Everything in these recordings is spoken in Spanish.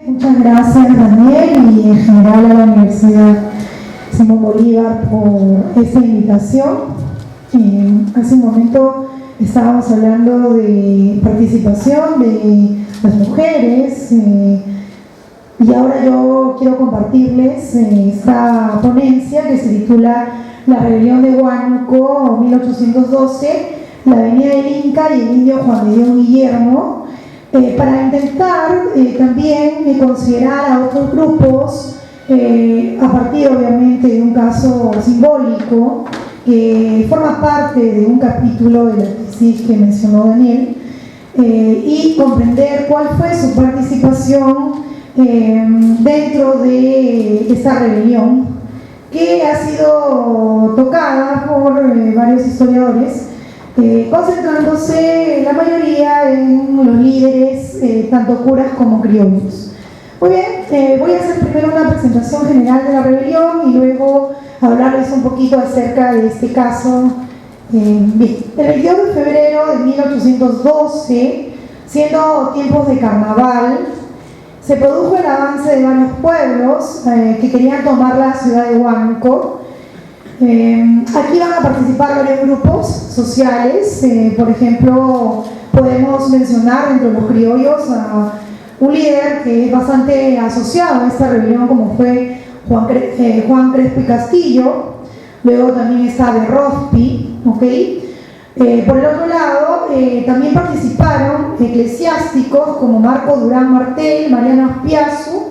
Muchas gracias, Daniel, y en general a la Universidad Simón Bolívar por esta invitación. Hace un momento estábamos hablando de participación de las mujeres y ahora yo quiero compartirles esta ponencia que se titula La rebelión de Huánuco 1812, la avenida del Inca y el indio Juan de Dios Guillermo, para intentar también considerar a otros grupos a partir obviamente de un caso simbólico que forma parte de un capítulo de la tesis que mencionó Daniel, y comprender cuál fue su participación dentro de esta rebelión que ha sido tocada por varios historiadores, concentrándose la mayoría en los líderes, tanto curas como criollos. Muy bien, voy a hacer primero una presentación general de la rebelión y luego hablarles un poquito acerca de este caso. Bien, el 22 de febrero de 1812, siendo tiempos de carnaval, se produjo el avance de varios pueblos que querían tomar la ciudad de Huánuco. Aquí van a participar varios grupos sociales, por ejemplo, podemos mencionar entre los criollos a un líder que es bastante asociado a esta rebelión, como fue Juan Crespo y Castillo. Luego también está Berrospi, ¿ok? Por el otro lado, también participaron eclesiásticos como Marco Durán Martel, Mariano Aspiazu,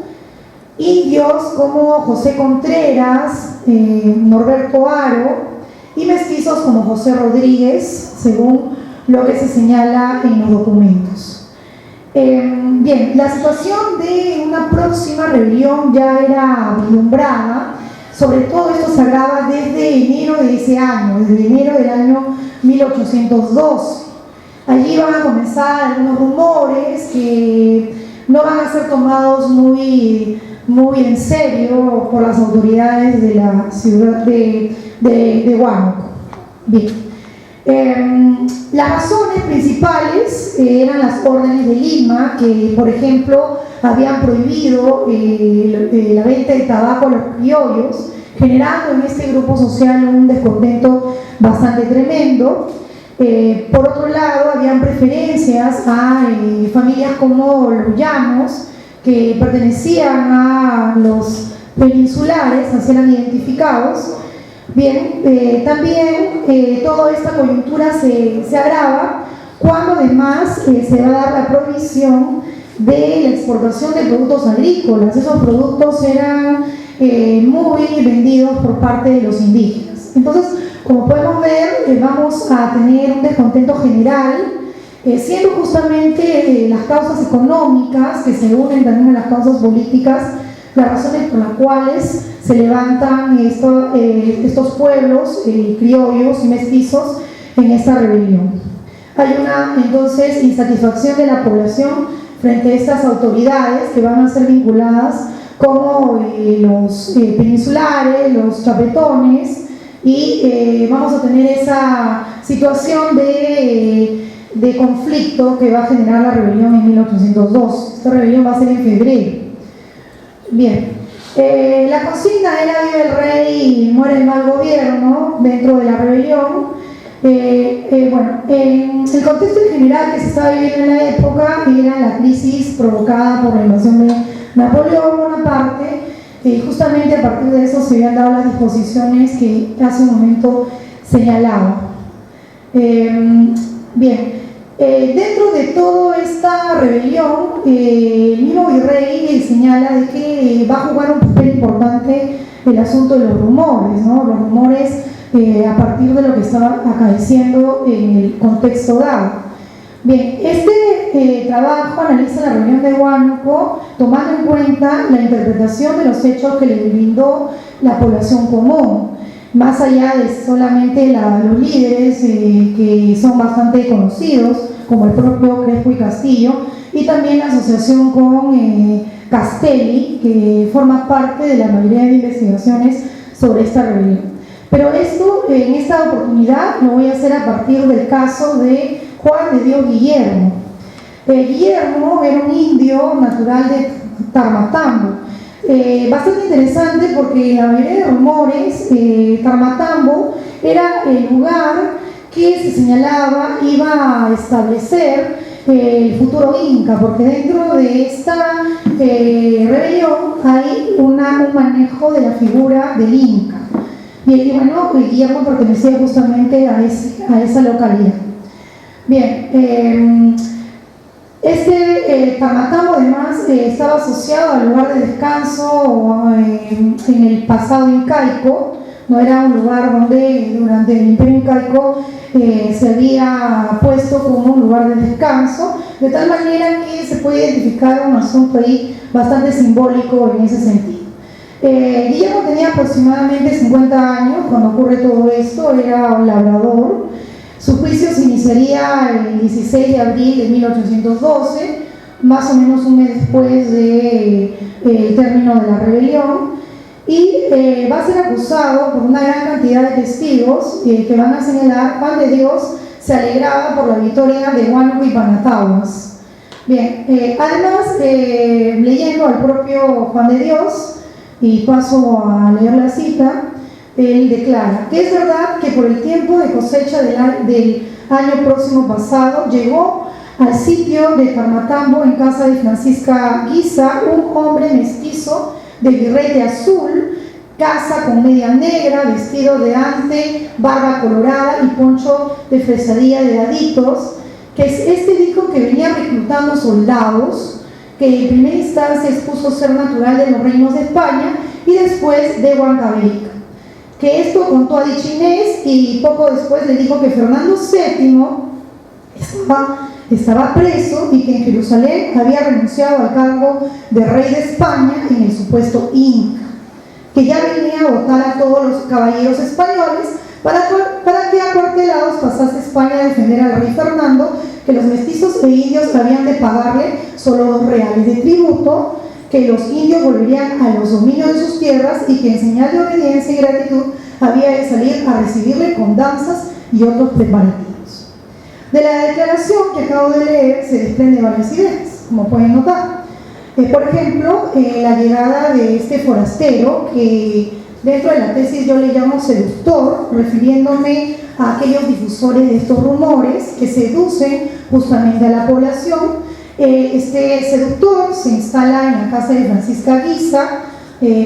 indios como José Contreras, Norberto Haro, y mestizos como José Rodríguez, según lo que se señala en los documentos. Bien, la situación de una próxima rebelión ya era vislumbrada. Sobre todo esto se agrava desde enero de ese año, desde enero del año 1812. Allí van a comenzar algunos rumores que no van a ser tomados muy en serio por las autoridades de la ciudad de Huánuco. Bien. Las razones principales eran las órdenes de Lima, que por ejemplo habían prohibido la venta de tabaco a los criollos, generando en este grupo social un descontento bastante tremendo. Por otro lado, habían preferencias a familias como los llanos, que pertenecían a los peninsulares, así eran identificados. Bien, también toda esta coyuntura se agrava cuando además se va a dar la prohibición de la exportación de productos agrícolas. Esos productos eran muy vendidos por parte de los indígenas. Entonces, como podemos ver, vamos a tener un descontento general, siendo justamente las causas económicas que se unen también a las causas políticas las razones por las cuales se levantan estos pueblos criollos y mestizos en esta rebelión. Hay una entonces insatisfacción de la población frente a estas autoridades que van a ser vinculadas como los peninsulares, los chapetones, y vamos a tener esa situación de conflicto que va a generar la rebelión en 1802. Esta rebelión va a ser en febrero. Bien, la consigna era vive el rey y muere el mal gobierno dentro de la rebelión. Bueno, en el contexto en general que se estaba viviendo en la época era la crisis provocada por la invasión de Napoleón Bonaparte, y justamente a partir de eso se habían dado las disposiciones que hace un momento señalaba. Bien, dentro de toda esta rebelión, el mismo virrey señala de que va a jugar un papel importante el asunto de los rumores, ¿no? Los rumores a partir de lo que estaba acaeciendo en el contexto dado. Bien, este trabajo analiza la rebelión de Huánuco tomando en cuenta la interpretación de los hechos que le brindó la población común, más allá de solamente los líderes que son bastante conocidos, como el propio Crespo y Castillo, y también la asociación con Castelli, que forma parte de la mayoría de investigaciones sobre esta rebelión. Pero esto, en esta oportunidad, lo voy a hacer a partir del caso de Juan de Dios Guillermo. Guillermo era un indio natural Tarmatambo. Bastante interesante porque la mayoría de rumores, Tarmatambo era el lugar que se señalaba iba a establecer el futuro Inca, porque dentro de esta rebelión hay un manejo de la figura del Inca. Y bueno, Guillermo pertenecía justamente a esa localidad. Bien, Tarmatambo además estaba asociado al lugar de descanso en el pasado incaico. No era un lugar donde durante el Imperio Incaico se había puesto como un lugar de descanso, de tal manera que se puede identificar un asunto ahí bastante simbólico en ese sentido. Guillermo tenía aproximadamente 50 años cuando ocurre todo esto, era un labrador. Su juicio se iniciaría el 16 de abril de 1812, más o menos un mes después del término de la rebelión. Y va a ser acusado por una gran cantidad de testigos que van a señalar: Juan de Dios se alegraba por la victoria de Huánuco y Panataguas. Bien, además, leyendo al propio Juan de Dios, y paso a leer la cita, él declara que es verdad que por el tiempo de cosecha del año próximo pasado llegó al sitio de Tarmatambo en casa de Francisca Guisa un hombre mestizo de birrete azul, casa con media negra, vestido de ante, barba colorada y poncho de fresadilla de daditos, que este dijo que venía reclutando soldados, que en primera instancia expuso ser natural de los reinos de España y después de Huancavelica. Que esto contó a Dichinés y poco después le dijo que Fernando VII estaba preso y que en Jerusalén había renunciado al cargo de rey de España en el supuesto Inca, que ya venía a votar a todos los caballeros españoles para que acuartelados pasase España a defender al rey Fernando, que los mestizos e indios habían de pagarle solo 2 reales de tributo, que los indios volverían a los dominios de sus tierras y que en señal de obediencia y gratitud había de salir a recibirle con danzas y otros preparativos. De la declaración que acabo de leer se desprende varias ideas, como pueden notar. Por ejemplo, la llegada de este forastero, que dentro de la tesis yo le llamo seductor, refiriéndome a aquellos difusores de estos rumores que seducen justamente a la población. Este seductor se instala en la casa de Francisca Guisa,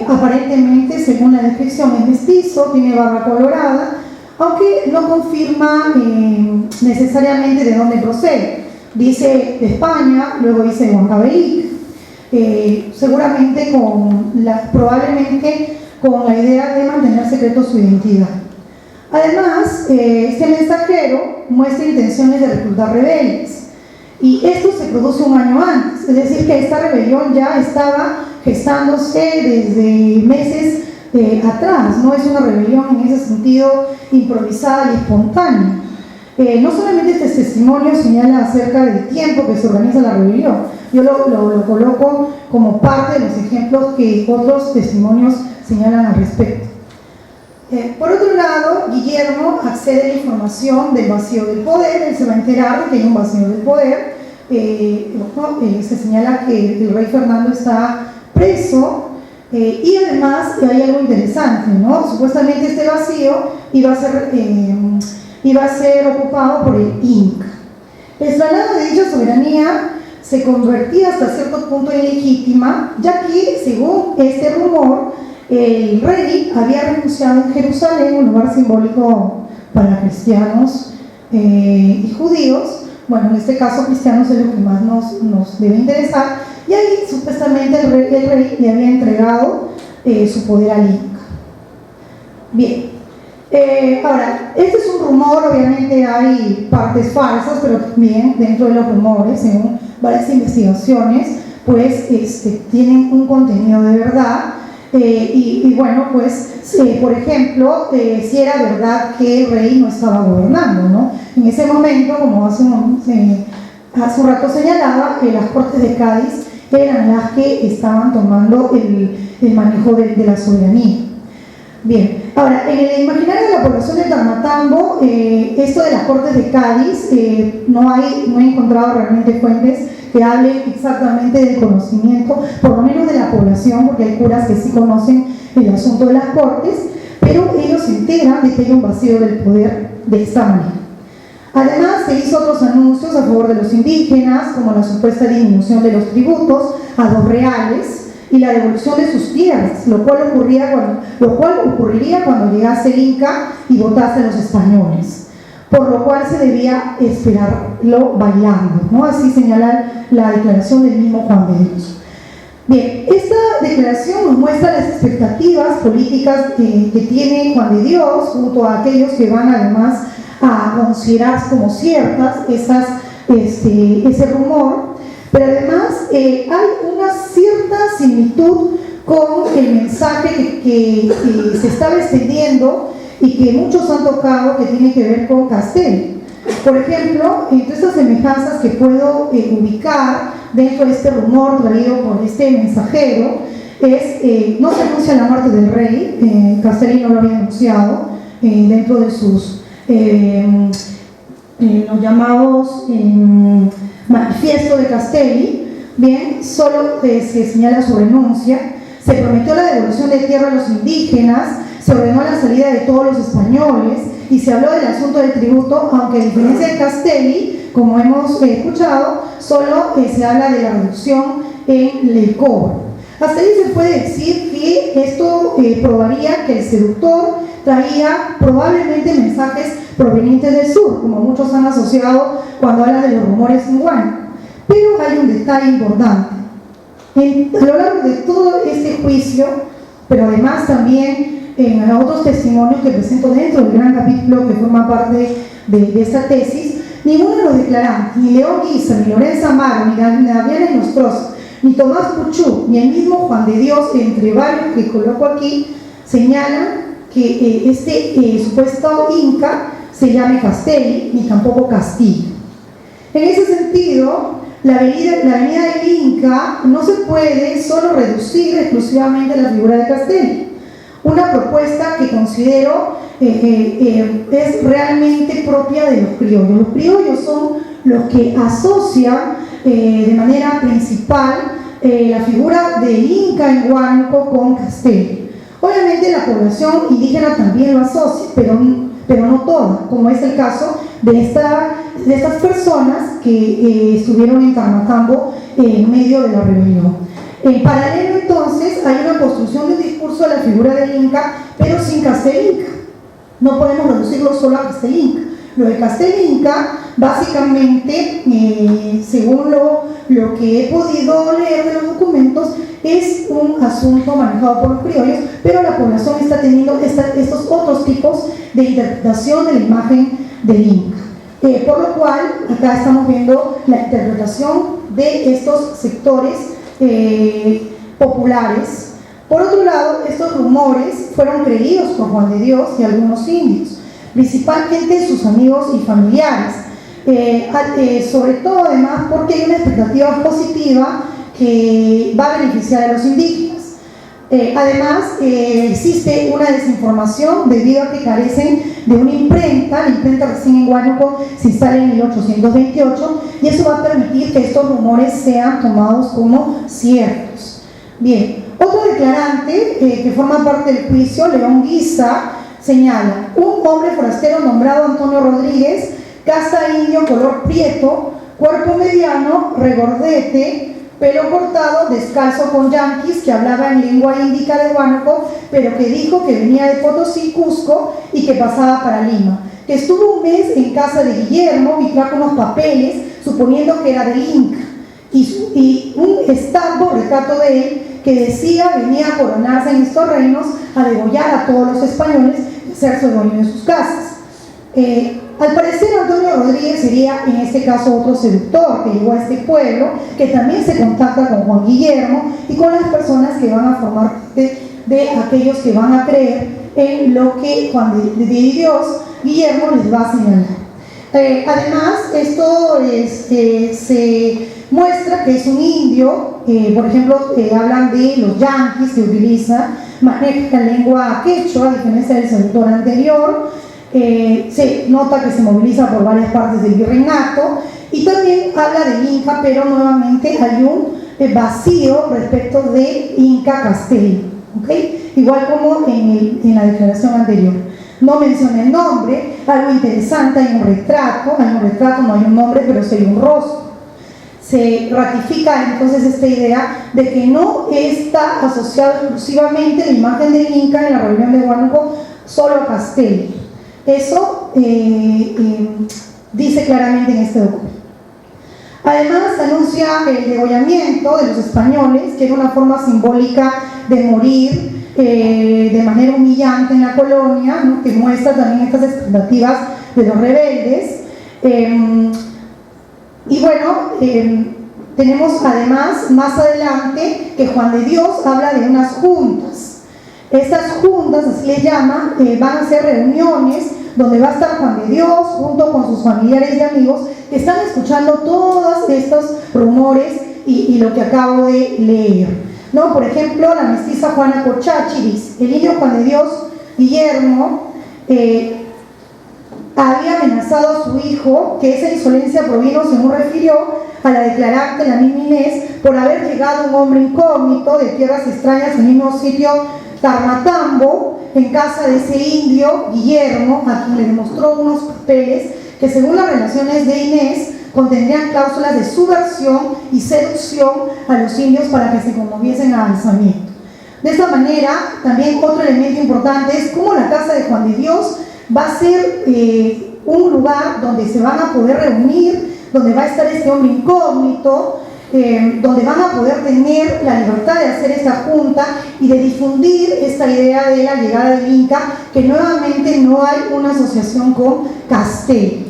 aparentemente, según la descripción, es mestizo, tiene barba colorada, aunque no confirma necesariamente de dónde procede. Dice de España, luego dice de Huancavelica, seguramente probablemente con la idea de mantener secreto su identidad. Además, este mensajero muestra intenciones de reclutar rebeldes, y esto se produce un año antes, es decir, que esta rebelión ya estaba gestándose desde meses atrás. No es una rebelión en ese sentido improvisada y espontánea. No solamente este testimonio señala acerca del tiempo que se organiza la rebelión, yo lo coloco como parte de los ejemplos que otros testimonios señalan al respecto. Por otro lado, Guillermo accede a la información del vacío del poder. Él se va a enterar de que hay un vacío del poder. Se señala que el rey Fernando está preso, y además hay algo interesante, ¿no? Supuestamente este vacío iba a ser ocupado por el Inca. El traslado de dicha soberanía se convertía hasta cierto punto en legítima, ya que, según este rumor, el rey había renunciado en Jerusalén, un lugar simbólico para cristianos y judíos. Bueno, en este caso cristianos es lo que más nos debe interesar, y ahí supuestamente el rey le había entregado su poder al Inca. Bien, ahora, este es un rumor, obviamente hay partes falsas, pero también dentro de los rumores, según varias investigaciones, pues tienen un contenido de verdad. Y bueno, pues, por ejemplo, si era verdad que el rey no estaba gobernando, ¿no? En ese momento, como hace un rato señalaba, las Cortes de Cádiz eran las que estaban tomando el manejo de la soberanía. Bien, ahora, en el imaginario de la población de Tarmatambo, esto de las Cortes de Cádiz, no he encontrado realmente fuentes que hablen exactamente del conocimiento, por lo menos de la población, porque hay curas que sí conocen el asunto de las Cortes, pero ellos se enteran de que hay un vacío del poder de esta manera. Además, se hizo otros anuncios a favor de los indígenas, como la supuesta disminución de los tributos a 2 reales, y la devolución de sus tierras, lo cual ocurriría cuando llegase el Inca y votase a los españoles, por lo cual se debía esperarlo bailando, ¿no? Así señala la declaración del mismo Juan de Dios. Bien, esta declaración nos muestra las expectativas políticas que tiene Juan de Dios, junto a aquellos que van además a considerar como ciertas ese rumor. Pero además hay una cierta similitud con el mensaje que se estaba extendiendo y que muchos han tocado, que tiene que ver con Castelli. Por ejemplo, entre estas semejanzas que puedo ubicar dentro de este rumor traído por este mensajero es, no se anuncia la muerte del rey, Castelli no lo había anunciado dentro de sus los llamados manifiesto de Castelli. Bien, solo se señala su renuncia, se prometió la devolución de tierra a los indígenas, se ordenó la salida de todos los españoles y se habló del asunto del tributo, aunque a diferencia de Castelli, como hemos escuchado, solo se habla de la reducción en el cobro. Hasta ahí se puede decir que esto probaría que el seductor traía probablemente mensajes provenientes del sur, como muchos han asociado cuando hablan de los rumores en Huánuco. Pero hay un detalle importante. A lo largo de todo este juicio, pero además también en otros testimonios que presento dentro del gran capítulo que forma parte de esta tesis, ninguno de los declarantes, ni León Guisa, ni Lorenza Amaro, ni Gabriela Nostroza, ni Tomás Puchú, ni el mismo Juan de Dios, entre varios que coloco aquí, señalan que este supuesto Inca se llame Castelli, ni tampoco Castillo. En ese sentido, la venida del Inca no se puede solo reducir exclusivamente a la figura de Castelli. Una propuesta que considero es realmente propia de los criollos. Los criollos son los que asocian de manera principal la figura del Inca en Huánuco con Castelli. Obviamente la población indígena también lo asocia, pero no toda, como es el caso de estas personas que estuvieron en Tarmatambo en medio de la rebelión. En paralelo, entonces, hay una construcción de un discurso de la figura del Inca, pero sin Castelli-Inca. No podemos reducirlo solo a Castelli-Inca. Lo de Castelli-Inca, básicamente, según lo que he podido leer de los documentos, es un asunto manejado por los criollos, pero la población está teniendo estos otros tipos de interpretación de la imagen del Inca. Por lo cual, acá estamos viendo la interpretación de estos sectores populares. Por otro lado, estos rumores fueron creídos por Juan de Dios y algunos indios, principalmente sus amigos y familiares, sobre todo además porque hay una expectativa positiva que va a beneficiar a los indígenas. Además, existe una desinformación debido a que carecen de una imprenta. La imprenta recién en Huánuco se instala en 1828 y eso va a permitir que estos rumores sean tomados como ciertos. Bien, otro declarante que forma parte del juicio, León Guisa, señala: un hombre forastero nombrado Antonio Rodríguez, casta indio, color prieto, cuerpo mediano, regordete, pelo cortado, descalzo con yanquis, que hablaba en lengua índica de Huánuco, pero que dijo que venía de Potosí, Cusco, y que pasaba para Lima, que estuvo un mes en casa de Guillermo y trajo unos papeles, suponiendo que era del Inca, y un estampo, retrato de él, que decía venía a coronarse en estos reinos, a degollar a todos los españoles y hacerse dueño de sus casas. Al parecer, Antonio Rodríguez sería en este caso otro seductor que llegó a este pueblo, que también se contacta con Juan Guillermo y con las personas que van a formar parte de aquellos que van a creer en lo que Juan de Dios, Guillermo, les va a señalar. Además, esto se muestra que es un indio. Por ejemplo, hablan de los yanquis que utiliza maneja la lengua quechua, a diferencia del sector anterior. Se nota que se moviliza por varias partes del virreinato y también habla del Inca, pero nuevamente hay un vacío respecto de Inca Castelli, ¿okay? Igual como en la declaración anterior. No menciona el nombre, algo interesante, hay un retrato, no hay un nombre, pero sí hay un rostro. Se ratifica entonces esta idea de que no está asociado exclusivamente la imagen del Inca en la rebelión de Huánuco solo a Castelli. Eso dice claramente en este documento. Además, anuncia el degollamiento de los españoles, que era una forma simbólica de morir de manera humillante en la colonia, ¿no? Que muestra también estas expectativas de los rebeldes. Y bueno, tenemos además más adelante que Juan de Dios habla de unas juntas. Estas juntas, así les llaman, van a ser reuniones donde va a estar Juan de Dios junto con sus familiares y amigos que están escuchando todos estos rumores y lo que acabo de leer, ¿no? Por ejemplo, la mestiza Juana Cochachi dice: el indio Juan de Dios Guillermo había amenazado a su hijo, que esa insolencia provino, según refirió a la declarante, la misma Inés, por haber llegado un hombre incógnito de tierras extrañas en el mismo sitio Tarmatambo, en casa de ese indio Guillermo, a quien le demostró unos papeles que, según las relaciones de Inés, contendrían cláusulas de subversión y seducción a los indios para que se conmoviesen al alzamiento. De esta manera, también otro elemento importante es cómo la casa de Juan de Dios va a ser un lugar donde se van a poder reunir, donde va a estar este hombre incógnito, donde van a poder tener la libertad de hacer esta junta y de difundir esta idea de la llegada del Inca, que nuevamente no hay una asociación con Castelli.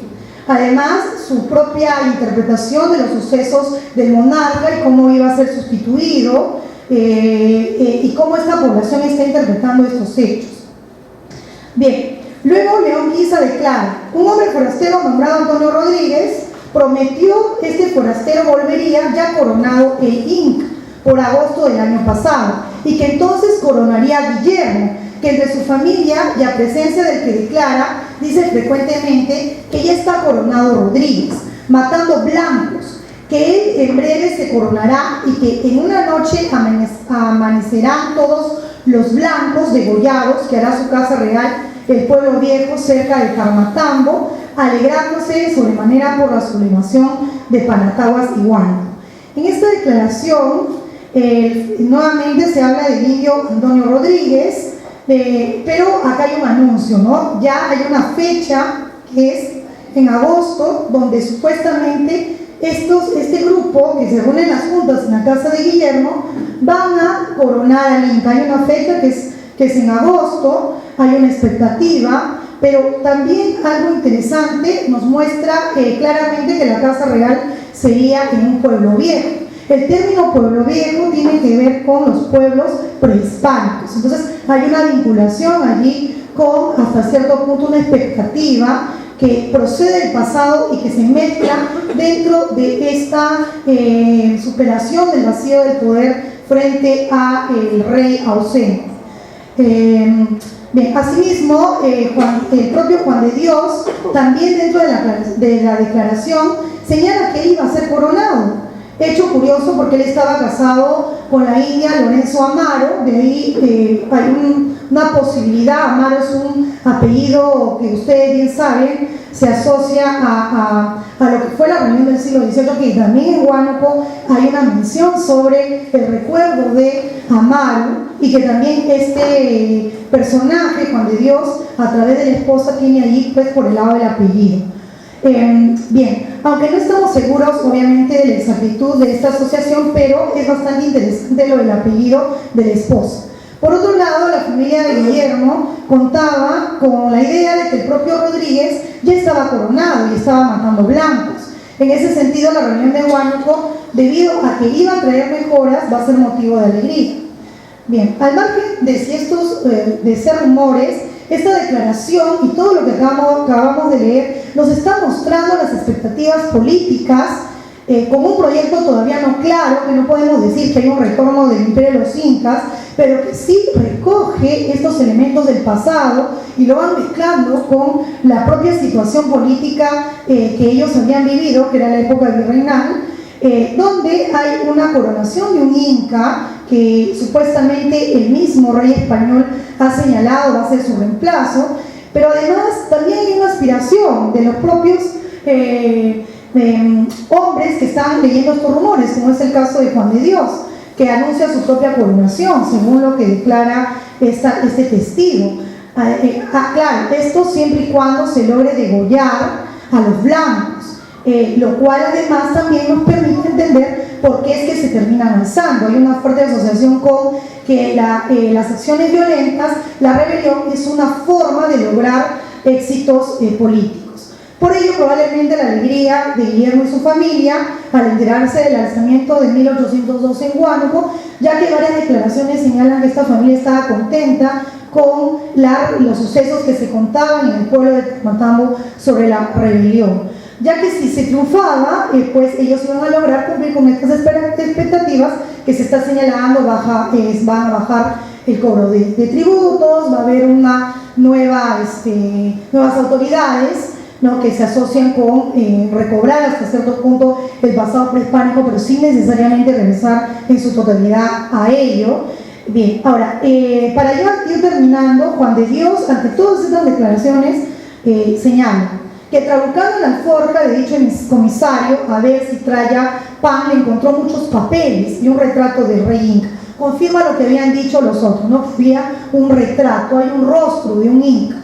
Además, su propia interpretación de los sucesos del monarca y cómo iba a ser sustituido y cómo esta población está interpretando estos hechos. Bien, luego León Guisa declara: un hombre forastero nombrado Antonio Rodríguez prometió este forastero volvería ya coronado el Inca por agosto del año pasado, y que entonces coronaría a Guillermo, que entre su familia y a presencia del que declara, dice frecuentemente que ya está coronado Rodríguez, matando blancos, que él en breve se coronará y que en una noche amanecerán todos los blancos degollados, que hará su casa real el pueblo viejo cerca de Tarmatambo, alegrándose sobremanera por la sublimación de Panataguas y Huánuco. En esta declaración nuevamente se habla del indio Antonio Rodríguez, pero acá hay un anuncio, ¿no? Ya hay una fecha que es en agosto, donde supuestamente este grupo que se reúne en las juntas en la casa de Guillermo van a coronar al Inca. Hay una fecha que es en agosto, hay una expectativa, pero también algo interesante nos muestra claramente que la casa real sería en un pueblo viejo. El término pueblo viejo tiene que ver con los pueblos prehispánicos, entonces hay una vinculación allí con hasta cierto punto una expectativa que procede del pasado y que se mezcla dentro de esta superación del vacío del poder frente al rey ausente. Bien, asimismo, el propio Juan de Dios, también dentro de la declaración, señala que él iba a ser coronado. Hecho curioso porque él estaba casado con la india Lorenzo Amaro, de ahí hay una posibilidad. Amaro es un apellido que ustedes bien saben, se asocia a lo que fue la reunión del siglo XVIII, que también en Huánuco hay una mención sobre el recuerdo de Amaro, y que también este personaje, Juan de Dios, a través de la esposa, tiene allí pues por el lado del apellido. Bien, aunque no estamos seguros obviamente de la exactitud de esta asociación, pero es bastante interesante lo del apellido de la esposa. Por otro lado, la familia de Guillermo contaba con la idea de que el propio Rodríguez ya estaba coronado y estaba matando blancos. En ese sentido, la reunión de Huánuco, debido a que iba a traer mejoras, va a ser motivo de alegría. Bien, al margen de ser rumores, esta declaración y todo lo que acabamos de leer nos está mostrando las expectativas políticas con un proyecto todavía no claro, que no podemos decir que hay un retorno del imperio de los incas, pero que sí recoge estos elementos del pasado y lo van mezclando con la propia situación política que ellos habían vivido, que era la época virreinal, donde hay una coronación de un inca que supuestamente el mismo rey español ha señalado va a ser su reemplazo, pero además también hay una aspiración de los propios hombres que están leyendo estos rumores, como es el caso de Juan de Dios, que anuncia su propia coronación, según lo que declara este testigo. Claro, esto siempre y cuando se logre degollar a los blancos, lo cual además también nos permite entender por qué es que se terminan alzando. Hay una fuerte asociación con que las acciones violentas, la rebelión es una forma de lograr éxitos políticos. Por ello, probablemente la alegría de Guillermo y su familia al enterarse del alzamiento de 1812 en Huánuco, ya que varias declaraciones señalan que esta familia estaba contenta con los sucesos que se contaban en el pueblo de Tecmatambo sobre la rebelión, ya que si se triunfaba, pues ellos iban a lograr cumplir con estas expectativas que se está señalando, van a bajar el cobro de tributos, va a haber nuevas autoridades, ¿no?, que se asocian con recobrar hasta cierto punto el pasado prehispánico, pero sin necesariamente regresar en su totalidad a ello. Bien, ahora, para yo ir terminando, Juan de Dios, ante todas estas declaraciones, señala que trabucando la alforja de dicho comisario, a ver si traía pan, le encontró muchos papeles y un retrato del rey inca. Confirma lo que habían dicho los otros, no había un retrato, hay un rostro de un inca.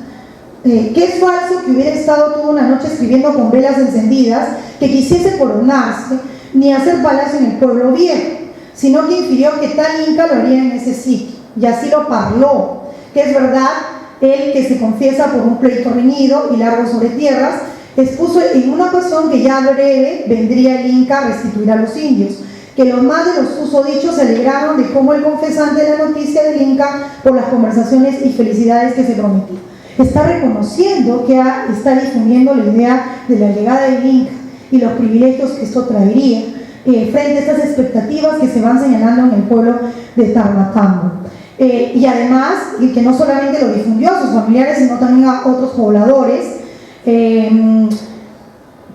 Que es falso que hubiera estado toda una noche escribiendo con velas encendidas, que quisiese coronarse, ni hacer palacio en el pueblo viejo, sino que infirió que tal inca lo haría en ese sitio, y así lo parló, que es verdad, él que se confiesa por un pleito reñido y largo sobre tierras, expuso en una ocasión que ya breve vendría el inca a restituir a los indios, que los más de los susodichos se alegraron de cómo el confesante de la noticia del inca por las conversaciones y felicidades que se prometía. Está reconociendo que está difundiendo la idea de la llegada del inca y los privilegios que esto traería frente a estas expectativas que se van señalando en el pueblo de Tecmatambo. Y además, que no solamente lo difundió a sus familiares, sino también a otros pobladores.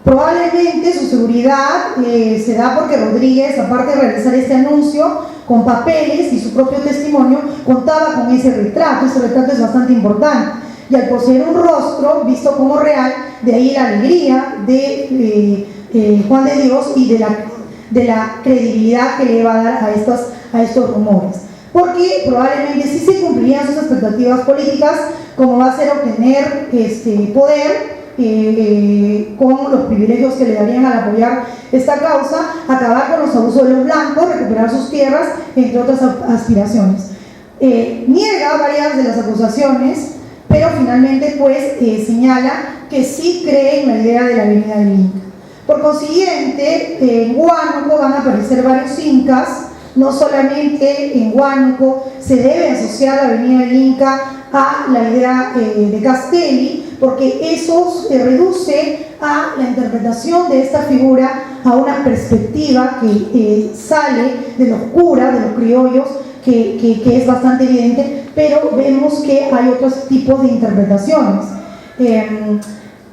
Probablemente su seguridad se da porque Rodríguez, aparte de realizar este anuncio con papeles y su propio testimonio, contaba con ese retrato. Ese retrato es bastante importante. Y al poseer un rostro visto como real, de ahí la alegría de Juan de Dios y de la credibilidad que le va a dar a estos rumores. Porque probablemente sí se cumplirían sus expectativas políticas, como va a ser obtener poder con los privilegios que le darían al apoyar esta causa, acabar con los abusos de los blancos, recuperar sus tierras, entre otras aspiraciones. Niega varias de las acusaciones, pero finalmente pues señala que sí cree en la idea de la venida del inca. Por consiguiente, en Huánuco van a aparecer varios incas. No solamente en Huánuco se debe asociar la venida del inca a la idea de Castelli, porque eso reduce a la interpretación de esta figura a una perspectiva que sale de los curas, de los criollos, que es bastante evidente, pero vemos que hay otros tipos de interpretaciones.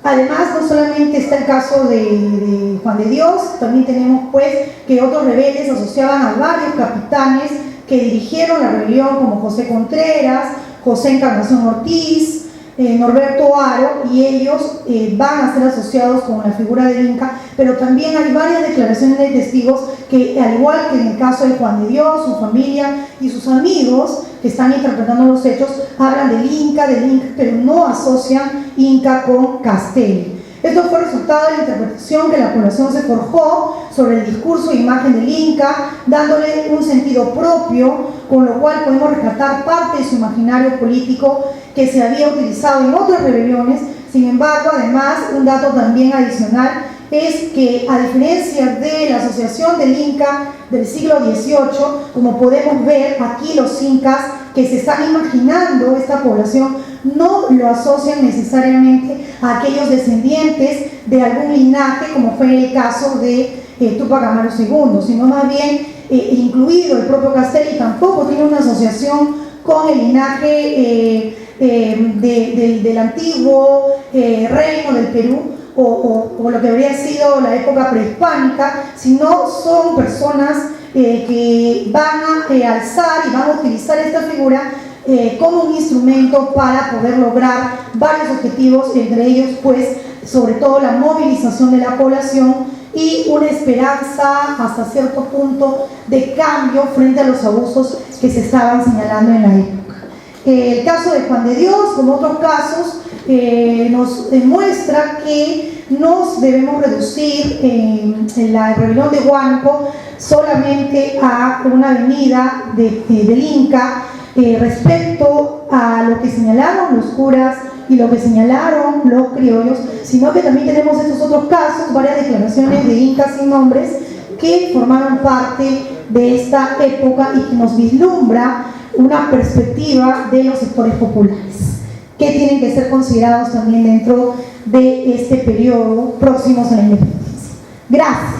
Además, no solamente está el caso de Juan de Dios, también tenemos pues que otros rebeldes asociaban a varios capitanes que dirigieron la rebelión, como José Contreras, José Encarnación Ortiz, Norberto Haro, y ellos van a ser asociados con la figura del inca, pero también hay varias declaraciones de testigos que, al igual que en el caso de Juan de Dios, su familia y sus amigos que están interpretando los hechos, hablan del inca, pero no asocian inca con Castelli. Esto fue resultado de la interpretación que la población se forjó sobre el discurso e imagen del inca, dándole un sentido propio, con lo cual podemos rescatar parte de su imaginario político que se había utilizado en otras rebeliones. Sin embargo, además, un dato también adicional es que, a diferencia de la asociación del inca del siglo XVIII, como podemos ver aquí, los incas que se están imaginando esta población no lo asocian necesariamente a aquellos descendientes de algún linaje, como fue el caso de Túpac Amaru II, sino más bien incluido el propio Castelli, tampoco tiene una asociación con el linaje del antiguo reino del Perú, o lo que habría sido la época prehispánica, sino son personas que van a alzar y van a utilizar esta figura como un instrumento para poder lograr varios objetivos, entre ellos pues sobre todo la movilización de la población y una esperanza hasta cierto punto de cambio frente a los abusos que se estaban señalando en la época. El caso de Juan de Dios, como otros casos, nos demuestra que nos debemos reducir en la rebelión de Huánuco solamente a una avenida del Inca respecto a lo que señalaron los curas y lo que señalaron los criollos, sino que también tenemos estos otros casos, varias declaraciones de incas sin nombres que formaron parte de esta época y que nos vislumbra una perspectiva de los sectores populares que tienen que ser considerados también dentro de este periodo próximos a la independencia. Gracias.